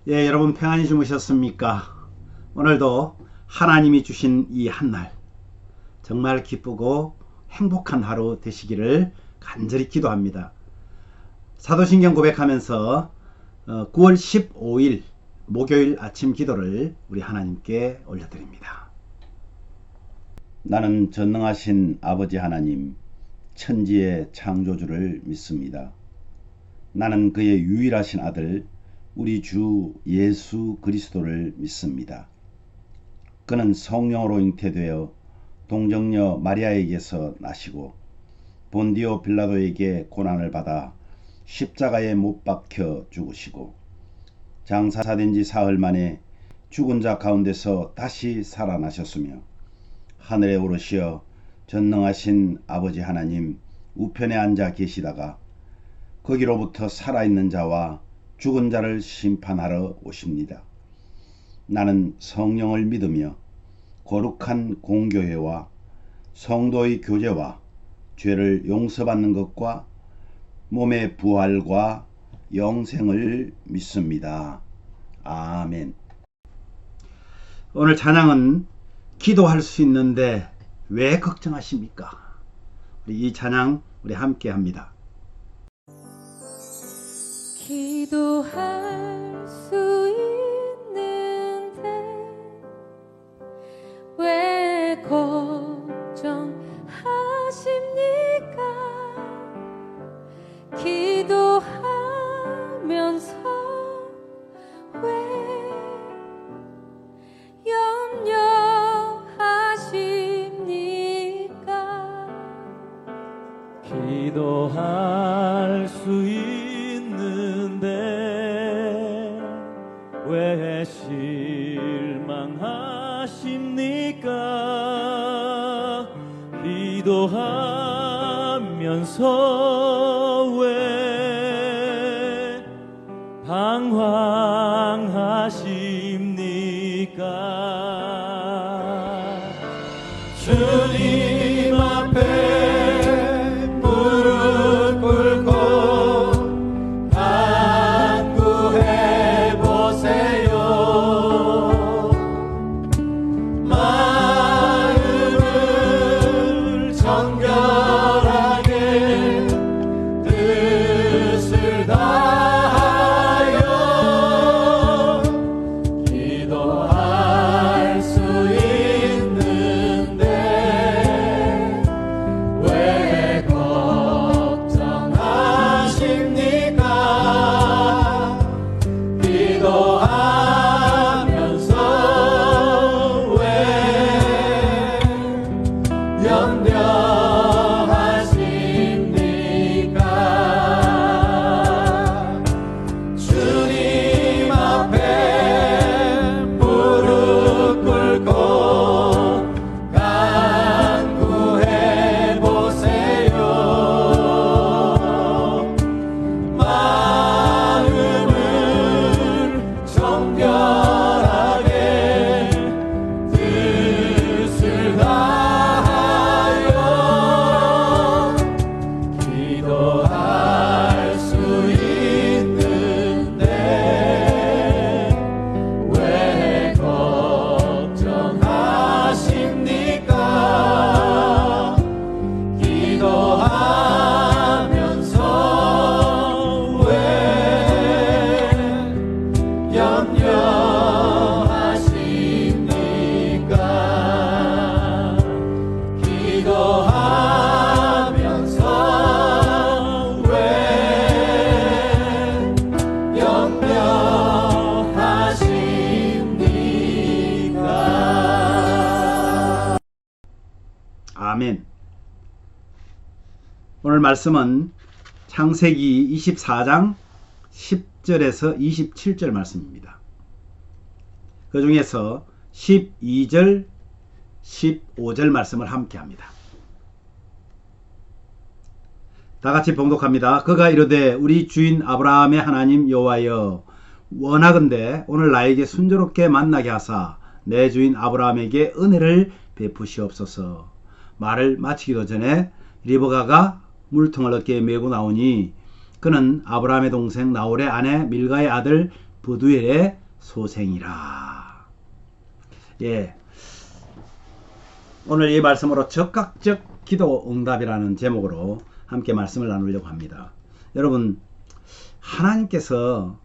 예, 여러분 평안히 주무셨습니까? 오늘도 하나님이 주신 이 한날 정말 기쁘고 행복한 하루 되시기를 간절히 기도합니다. 사도신경 고백하면서 9월 15일 목요일 아침 기도를 우리 하나님께 올려드립니다. 나는 전능하신 아버지 하나님, 천지의 창조주를 믿습니다. 나는 그의 유일하신 아들 우리 주 예수 그리스도를 믿습니다. 그는 성령으로 잉태되어 동정녀 마리아에게서 나시고 본디오 빌라도에게 고난을 받아 십자가에 못 박혀 죽으시고 장사된 지 사흘 만에 죽은 자 가운데서 다시 살아나셨으며 하늘에 오르시어 전능하신 아버지 하나님 우편에 앉아 계시다가 거기로부터 살아있는 자와 죽은 자를 심판하러 오십니다. 나는 성령을 믿으며 거룩한 공교회와 성도의 교제와 죄를 용서받는 것과 몸의 부활과 영생을 믿습니다. 아멘. 오늘 찬양은 기도할 수 있는데 왜 걱정하십니까? 이 찬양 우리 함께 합니다. 기도할 수 있는데 왜 걱정하십니까? 기도하면서 왜 염려하십니까? 기도할 수 왜 실망하십니까? 기도하면서 왜 방황하십니까? 주님 앞에 무릎 꿇고 간구해 보세요. 마음을 정결하게 뜻을 다하여 기도할 수 있는데 왜 걱정하십니까? 기도하면서 왜 염려하십니까? 주님 앞에 무릎 꿇고 간구해 보세요. 마음을 정결하게 뜻을 다하여 기도할 수 있는데 왜 걱정하십니까? 기도하면서 왜 염려하십니까? 기도하면서 왜 염려하십니까? 아멘. 오늘 말씀은 창세기 24장 10절에서 27절 말씀입니다. 그 중에서 12절, 15절 말씀을 함께 합니다. 다 같이 봉독합니다. 그가 이르되 우리 주인 아브라함의 하나님 여호와여 원하건대 오늘 나에게 순조롭게 만나게 하사 내 주인 아브라함에게 은혜를 베푸시옵소서. 말을 마치기도 전에 리브가가 물통을 어깨에 메고 나오니 그는 아브라함의 동생 나홀의 아내 밀가의 아들 버두엘의 소생이라. 예. 오늘 이 말씀으로 적극적 기도 응답이라는 제목으로 함께 말씀을 나누려고 합니다. 여러분, 하나님께서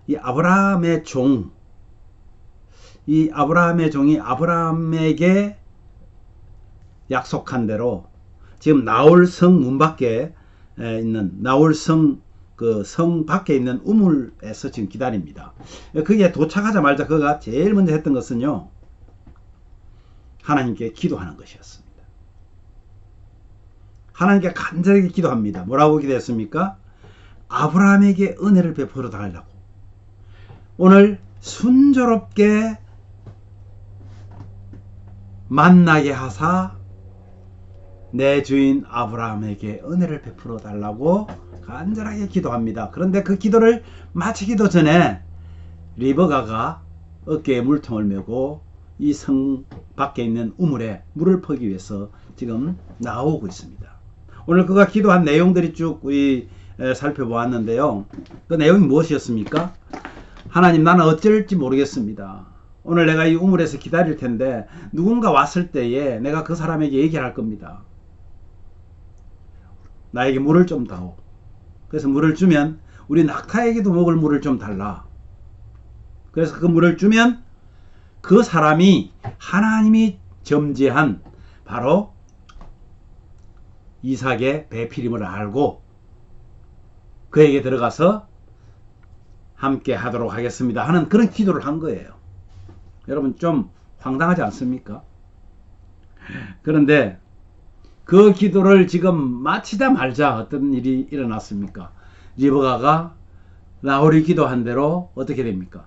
이 아브라함의 종이 아브라함에게 약속한 대로 지금 나홀성 문 밖에 있는 나홀성 그 성 밖에 있는 우물에서 지금 기다립니다. 그게 도착하자마자 그가 제일 먼저 했던 것은요, 하나님께 기도하는 것이었습니다. 하나님께 간절하게 기도합니다. 뭐라고 기도했습니까? 아브라함에게 은혜를 베풀어 달라고. 오늘 순조롭게 만나게 하사 내 주인 아브라함에게 은혜를 베풀어 달라고 간절하게 기도합니다. 그런데 그 기도를 마치기도 전에 리버가가 어깨에 물통을 메고 이 성 밖에 있는 우물에 물을 퍼기 위해서 지금 나오고 있습니다. 오늘 그가 기도한 내용들이 쭉 우리 살펴보았는데요. 그 내용이 무엇이었습니까? 하나님, 나는 어쩔지 모르겠습니다. 오늘 내가 이 우물에서 기다릴 텐데 누군가 왔을 때에 내가 그 사람에게 얘기를 할 겁니다. 나에게 물을 좀 다오. 그래서 물을 주면 우리 낙타에게도 먹을 물을 좀 달라. 그래서 그 물을 주면 그 사람이 하나님이 점지한 바로 이삭의 배필임을 알고 그에게 들어가서 함께 하도록 하겠습니다 하는 그런 기도를 한 거예요. 여러분, 좀 황당하지 않습니까? 그런데 그 기도를 지금 마치다 말자 어떤 일이 일어났습니까? 리브가가 나홀이 기도한 대로 어떻게 됩니까?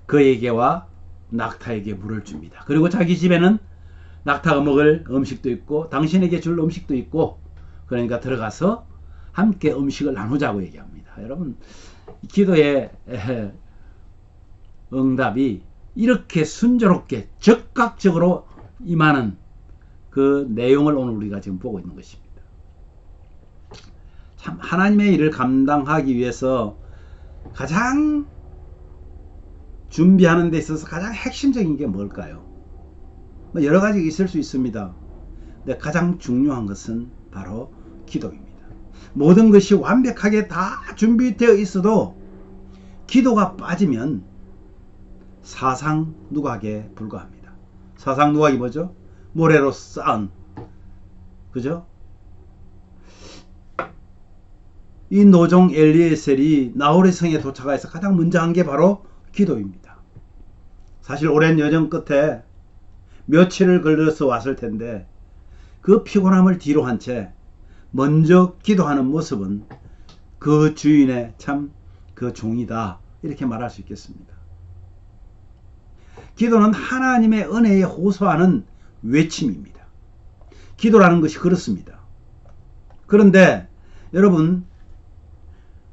그에게와 낙타에게 물을 줍니다. 그리고 자기 집에는 낙타가 먹을 음식도 있고 당신에게 줄 음식도 있고, 그러니까 들어가서 함께 음식을 나누자고 얘기합니다. 여러분, 기도의 응답이 이렇게 순조롭게 적극적으로 임하는 그 내용을 오늘 우리가 지금 보고 있는 것입니다. 참, 하나님의 일을 감당하기 위해서 가장 준비하는 데 있어서 가장 핵심적인 게 뭘까요? 여러 가지 있을 수 있습니다. 근데 가장 중요한 것은 바로 기도입니다. 모든 것이 완벽하게 다 준비되어 있어도 기도가 빠지면 사상누각에 불과합니다. 사상누각이 뭐죠? 모래로 쌓은, 그죠? 이 노종 엘리에셀이 나홀의 성에 도착해서 가장 먼저 한 게 바로 기도입니다. 사실 오랜 여정 끝에 며칠을 걸려서 왔을 텐데 그 피곤함을 뒤로 한 채 먼저 기도하는 모습은 그 주인의 참 그 종이다, 이렇게 말할 수 있겠습니다. 기도는 하나님의 은혜에 호소하는 외침입니다. 기도라는 것이 그렇습니다. 그런데 여러분,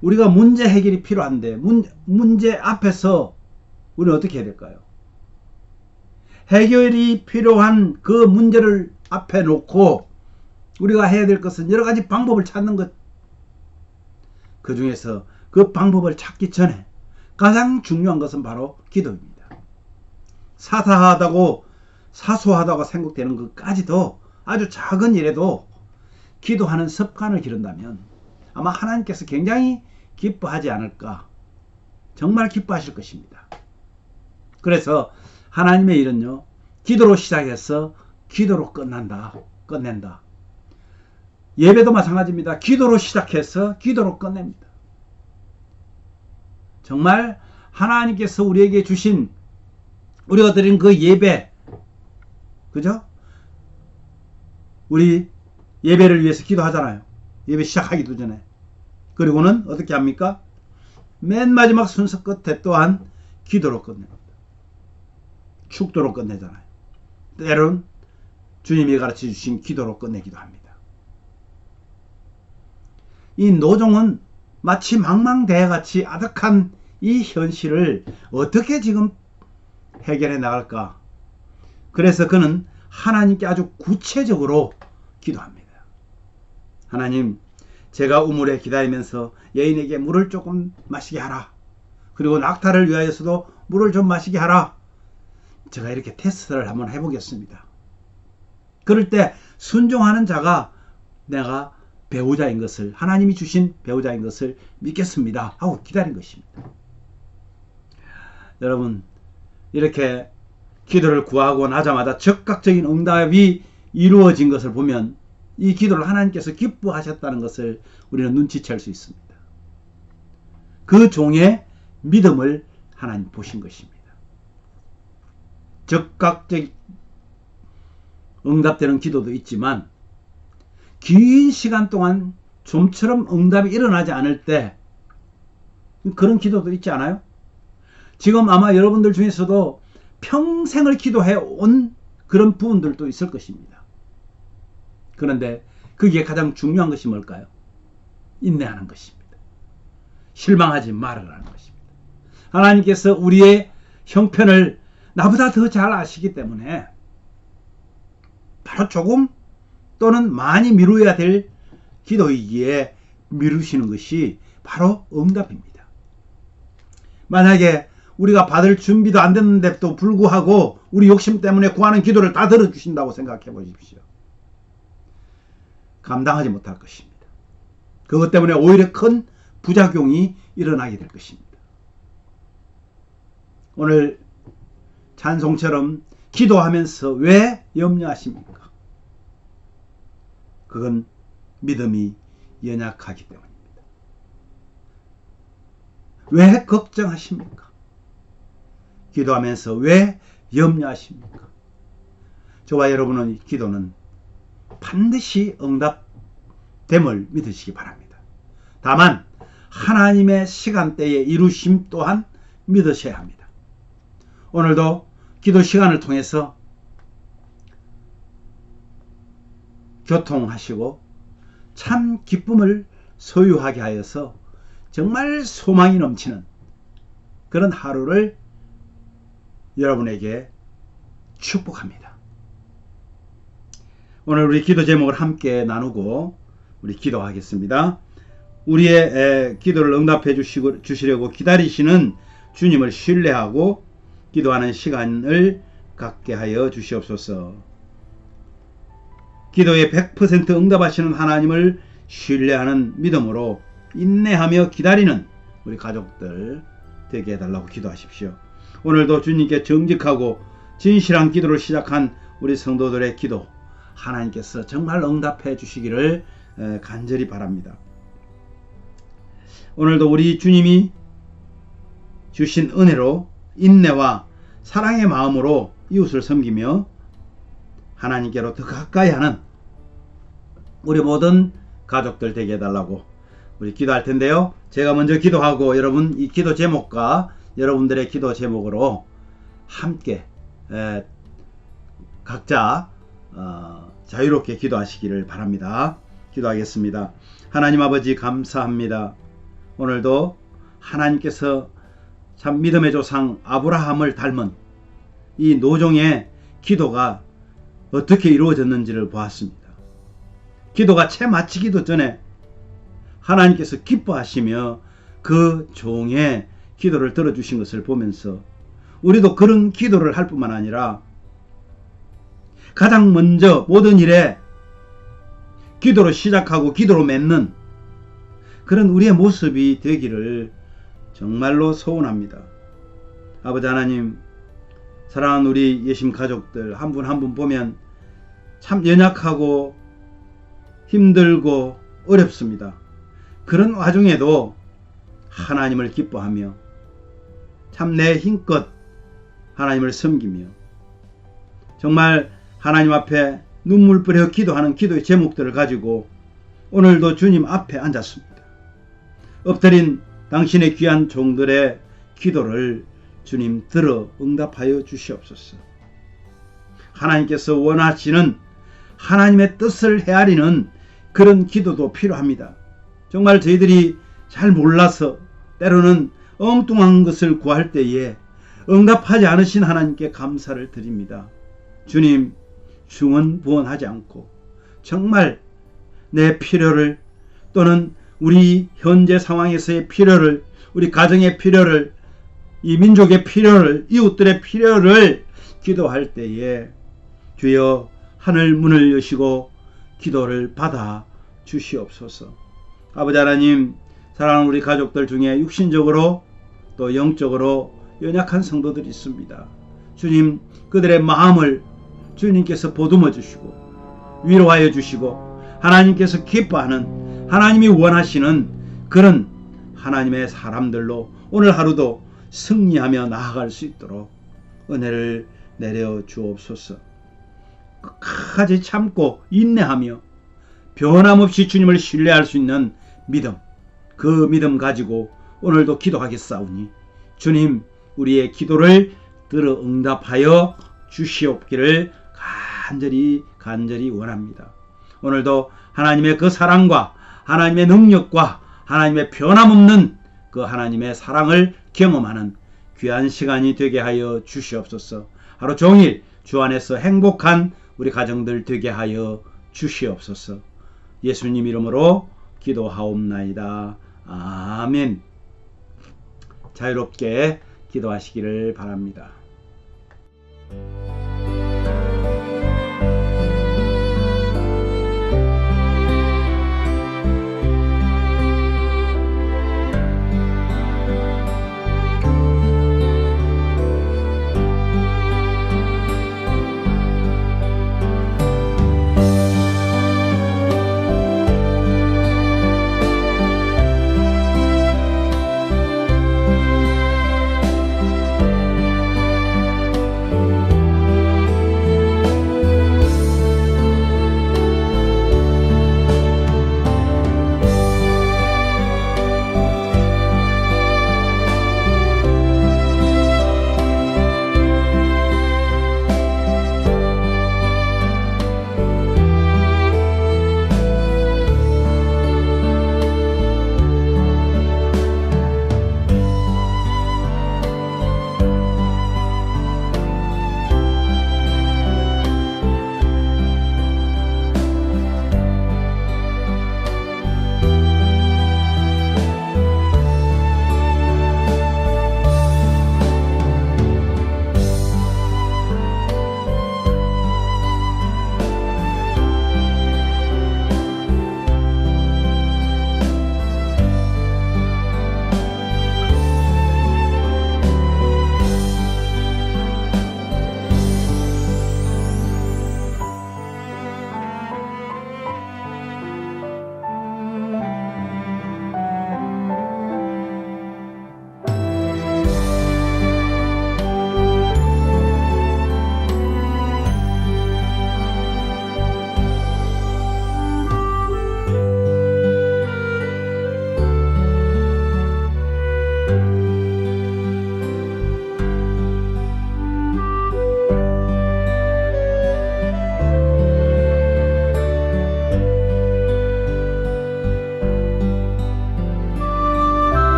우리가 문제 해결이 필요한데 문제 앞에서 우리는 어떻게 해야 될까요? 해결이 필요한 그 문제를 앞에 놓고 우리가 해야 될 것은 여러 가지 방법을 찾는 것. 그 중에서 그 방법을 찾기 전에 가장 중요한 것은 바로 기도입니다. 사소하다고 생각되는 것까지도, 아주 작은 일에도 기도하는 습관을 기른다면 아마 하나님께서 굉장히 기뻐하지 않을까, 정말 기뻐하실 것입니다. 그래서 하나님의 일은요, 기도로 시작해서 기도로 끝낸다. 예배도 마찬가지입니다. 기도로 시작해서 기도로 끝냅니다. 정말 하나님께서 우리에게 주신, 우리가 드린 그 예배, 그죠? 우리 예배를 위해서 기도하잖아요. 예배 시작하기도 전에. 그리고는 어떻게 합니까? 맨 마지막 순서 끝에 또한 기도로 끝냅니다. 축도로 끝내잖아요. 때론 주님이 가르쳐 주신 기도로 끝내기도 합니다. 이 노종은 마치 망망대해같이 아득한 이 현실을 어떻게 지금 해결해 나갈까? 그래서 그는 하나님께 아주 구체적으로 기도합니다. 하나님, 제가 우물에 기다리면서 여인에게 물을 조금 마시게 하라. 그리고 낙타를 위하여서도 물을 좀 마시게 하라. 제가 이렇게 테스트를 한번 해보겠습니다. 그럴 때 순종하는 자가 내가 배우자인 것을, 하나님이 주신 배우자인 것을 믿겠습니다 하고 기다린 것입니다. 여러분, 이렇게 기도를 구하고 나자마자 즉각적인 응답이 이루어진 것을 보면 이 기도를 하나님께서 기뻐하셨다는 것을 우리는 눈치챌 수 있습니다. 그 종의 믿음을 하나님 보신 것입니다. 즉각적 응답되는 기도도 있지만 긴 시간 동안 좀처럼 응답이 일어나지 않을 때 그런 기도도 있지 않아요? 지금 아마 여러분들 중에서도 평생을 기도해 온 그런 부분들도 있을 것입니다. 그런데 거기에 가장 중요한 것이 뭘까요? 인내하는 것입니다. 실망하지 말으라는 것입니다. 하나님께서 우리의 형편을 나보다 더 잘 아시기 때문에 바로 조금 또는 많이 미루어야 될 기도이기에 미루시는 것이 바로 응답입니다. 만약에 우리가 받을 준비도 안 됐는데도 불구하고 우리 욕심 때문에 구하는 기도를 다 들어주신다고 생각해 보십시오. 감당하지 못할 것입니다. 그것 때문에 오히려 큰 부작용이 일어나게 될 것입니다. 오늘 찬송처럼 기도하면서 왜 염려하십니까? 그건 믿음이 연약하기 때문입니다. 왜 걱정하십니까? 기도하면서 왜 염려하십니까? 저와 여러분의 기도는 반드시 응답됨을 믿으시기 바랍니다. 다만 하나님의 시간대의 이루심 또한 믿으셔야 합니다. 오늘도 기도 시간을 통해서 교통하시고 참 기쁨을 소유하게 하여서 정말 소망이 넘치는 그런 하루를 여러분에게 축복합니다. 오늘 우리 기도 제목을 함께 나누고 우리 기도하겠습니다. 우리의 기도를 응답해 주시려고 기다리시는 주님을 신뢰하고 기도하는 시간을 갖게 하여 주시옵소서. 기도에 100% 응답하시는 하나님을 신뢰하는 믿음으로 인내하며 기다리는 우리 가족들 되게 해달라고 기도하십시오. 오늘도 주님께 정직하고 진실한 기도를 시작한 우리 성도들의 기도 하나님께서 정말 응답해 주시기를 간절히 바랍니다. 오늘도 우리 주님이 주신 은혜로 인내와 사랑의 마음으로 이웃을 섬기며 하나님께로 더 가까이 하는 우리 모든 가족들 되게 해달라고 우리 기도할 텐데요. 제가 먼저 기도하고 여러분 이 기도 제목과 여러분들의 기도 제목으로 함께 각자 자유롭게 기도하시기를 바랍니다. 기도하겠습니다. 하나님 아버지 감사합니다. 오늘도 하나님께서 참 믿음의 조상 아브라함을 닮은 이 노종의 기도가 어떻게 이루어졌는지를 보았습니다. 기도가 채 마치기도 전에 하나님께서 기뻐하시며 그 종의 기도를 들어주신 것을 보면서 우리도 그런 기도를 할 뿐만 아니라 가장 먼저 모든 일에 기도로 시작하고 기도로 맺는 그런 우리의 모습이 되기를 정말로 소원합니다. 아버지 하나님, 사랑하는 우리 예심 가족들 한 분 한 분 보면 참 연약하고 힘들고 어렵습니다. 그런 와중에도 하나님을 기뻐하며 참 내 힘껏 하나님을 섬기며 정말 하나님 앞에 눈물 뿌려 기도하는 기도의 제목들을 가지고 오늘도 주님 앞에 앉았습니다. 엎드린 당신의 귀한 종들의 기도를 주님 들어 응답하여 주시옵소서. 하나님께서 원하시는 하나님의 뜻을 헤아리는 그런 기도도 필요합니다. 정말 저희들이 잘 몰라서 때로는 엉뚱한 것을 구할 때에 응답하지 않으신 하나님께 감사를 드립니다. 주님, 중언부언하지 않고 정말 내 필요를 또는 우리 현재 상황에서의 필요를, 우리 가정의 필요를 이 민족의 필요를, 이웃들의 필요를 기도할 때에 주여 하늘 문을 여시고 기도를 받아 주시옵소서. 아버지 하나님, 사랑하는 우리 가족들 중에 육신적으로 또 영적으로 연약한 성도들이 있습니다. 주님, 그들의 마음을 주님께서 보듬어 주시고 위로하여 주시고 하나님께서 기뻐하는, 하나님이 원하시는 그런 하나님의 사람들로 오늘 하루도 승리하며 나아갈 수 있도록 은혜를 내려 주옵소서. 끝까지 참고 인내하며 변함없이 주님을 신뢰할 수 있는 믿음, 그 믿음 가지고 오늘도 기도하겠사오니 주님, 우리의 기도를 들어 응답하여 주시옵기를 간절히 원합니다. 오늘도 하나님의 그 사랑과 하나님의 능력과 하나님의 변함없는 그 하나님의 사랑을 경험하는 귀한 시간이 되게 하여 주시옵소서. 하루 종일 주 안에서 행복한 우리 가정들 되게 하여 주시옵소서. 예수님 이름으로 기도하옵나이다. 아멘. 자유롭게 기도하시기를 바랍니다.